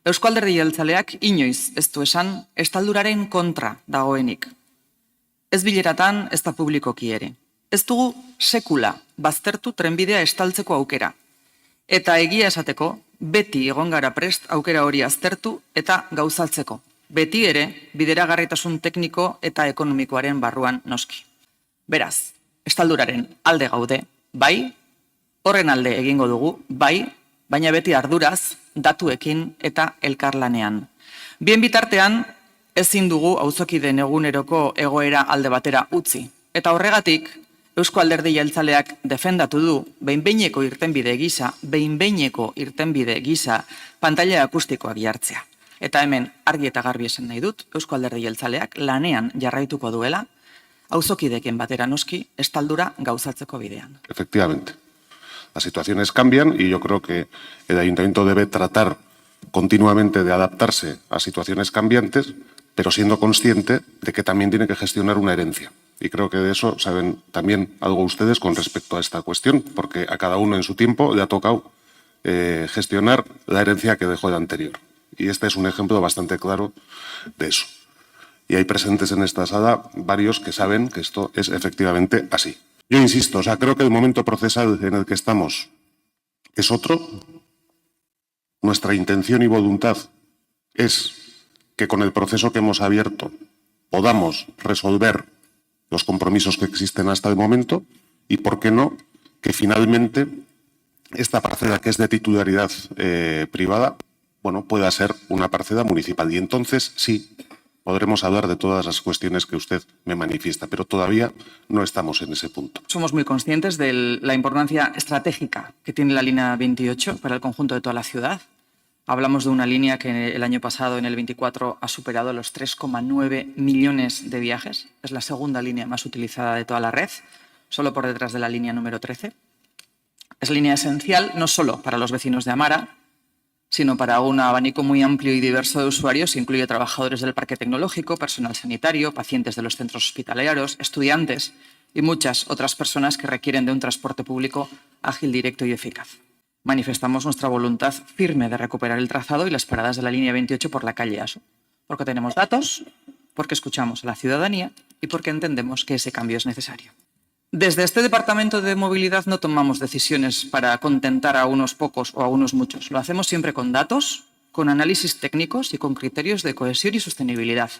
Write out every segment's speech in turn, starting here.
Eusko Alderdi Jeltzaleak inoiz ez du esan estalduraren kontra dagoenik. Ez bileratan, ez da publikoki ere. Ez dugu sekula baztertu trenbidea estaltzeko aukera. Eta egia esateko, beti egon gara prest aukera hori aztertu eta gauzatzeko. Beti ere, bideragarritasun tekniko eta ekonomikoaren barruan noski. Beraz, estalduraren alde gaude, bai, horren alde egingo dugu, bai, baina beti arduraz, datuekin eta elkarlanean. Bien bitartean, ezin dugu auzokideen eguneroko egoera alde batera utzi. Eta horregatik, Eusko Alderdi Jeltzaleak defendatu du behin-behineko irtenbide gisa pantaila akustikoak jartzea. Eta hemen argi eta garbi esan nahi dut, Eusko Alderdi Jeltzaleak lanean jarraituko duela, auzokideken batera noski, estaldura gauzatzeko bidean. Efectivamente. Las situaciones cambian y yo creo que el Ayuntamiento debe tratar continuamente de adaptarse a situaciones cambiantes, pero siendo consciente de que también tiene que gestionar una herencia. Y creo que de eso saben también algo ustedes con respecto a esta cuestión, porque a cada uno en su tiempo le ha tocado gestionar la herencia que dejó el anterior. Y este es un ejemplo bastante claro de eso. Y hay presentes en esta sala varios que saben que esto es efectivamente así. Yo insisto, creo que el momento procesal en el que estamos es otro. Nuestra intención y voluntad es que con el proceso que hemos abierto podamos resolver los compromisos que existen hasta el momento y, ¿por qué no?, que finalmente esta parcela que es de titularidad privada, pueda ser una parcela municipal. Y entonces sí, podremos hablar de todas las cuestiones que usted me manifiesta, pero todavía no estamos en ese punto. Somos muy conscientes de la importancia estratégica que tiene la línea 28 para el conjunto de toda la ciudad. Hablamos de una línea que el año pasado, en el 24, ha superado los 3,9 millones de viajes. Es la segunda línea más utilizada de toda la red, solo por detrás de la línea número 13. Es línea esencial no solo para los vecinos de Amara, sino para un abanico muy amplio y diverso de usuarios. Incluye trabajadores del parque tecnológico, personal sanitario, pacientes de los centros hospitalarios, estudiantes y muchas otras personas que requieren de un transporte público ágil, directo y eficaz. Manifestamos nuestra voluntad firme de recuperar el trazado y las paradas de la línea 28 por la calle ASO, porque tenemos datos, porque escuchamos a la ciudadanía y porque entendemos que ese cambio es necesario. Desde este Departamento de Movilidad no tomamos decisiones para contentar a unos pocos o a unos muchos. Lo hacemos siempre con datos, con análisis técnicos y con criterios de cohesión y sostenibilidad.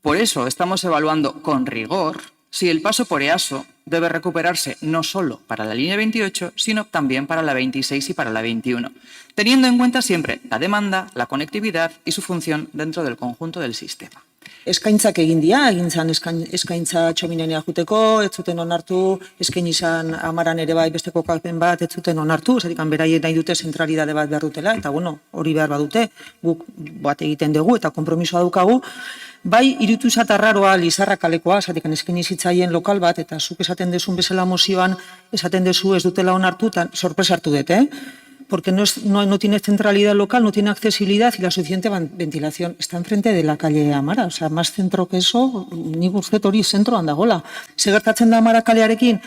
Por eso estamos evaluando con rigor si el paso por EASO debe recuperarse no solo para la línea 28, sino también para la 26 y para la 21, teniendo en cuenta siempre la demanda, la conectividad y su función dentro del conjunto del sistema. Eskaintzak egin dira, egin zan eskaintza Txominenea juteko, ez zuten onartu, eskaini izan Amaran ere bai beste kokapen bat, ez zuten onartu, zatikan beraiek nahi dute zentralidade bat behar dutela, eta hori behar badute, guk bat egiten dugu eta konpromisoa daukagu. Bai, irutu izat arraroa Lizarra kalekoa, zatikan eskaini zitzaien lokal bat, eta zuk esaten dezun bezala mozioan, esaten dezu ez dutela onartu, eta sorpresa hartu dut, porque no tiene centralidad local, no tiene accesibilidad y la suficiente ventilación. Está enfrente de la calle Amara, más centro que eso, nik uste hori zentroan dagoela. Ze gertatzen da Amara kalearekin?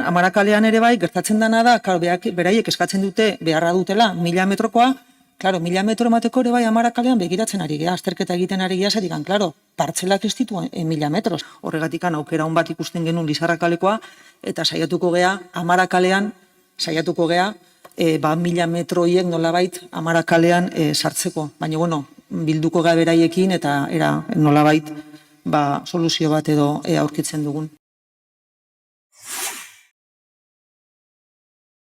Amara kalean ere bai, gertatzen dana da, beraiek eskatzen dute, beharra dutela, 1000 metrokoa, claro, 1000 metro emateko ere bai Amara kalean begiratzen ari geha, azterketa egiten ari geha, zedikan, claro, partzelak ez ditu 1000 metros. Horregatik aukera hon bat ikusten genuen Lizarra kalekoa, eta saiatuko geha, Amara kalean, saiatuko geha, 1000 metroiek nolabait Amara kalean sartzeko. Baina, bilduko gara beraiekin eta nolabait soluzio bat edo aurkitzen dugun.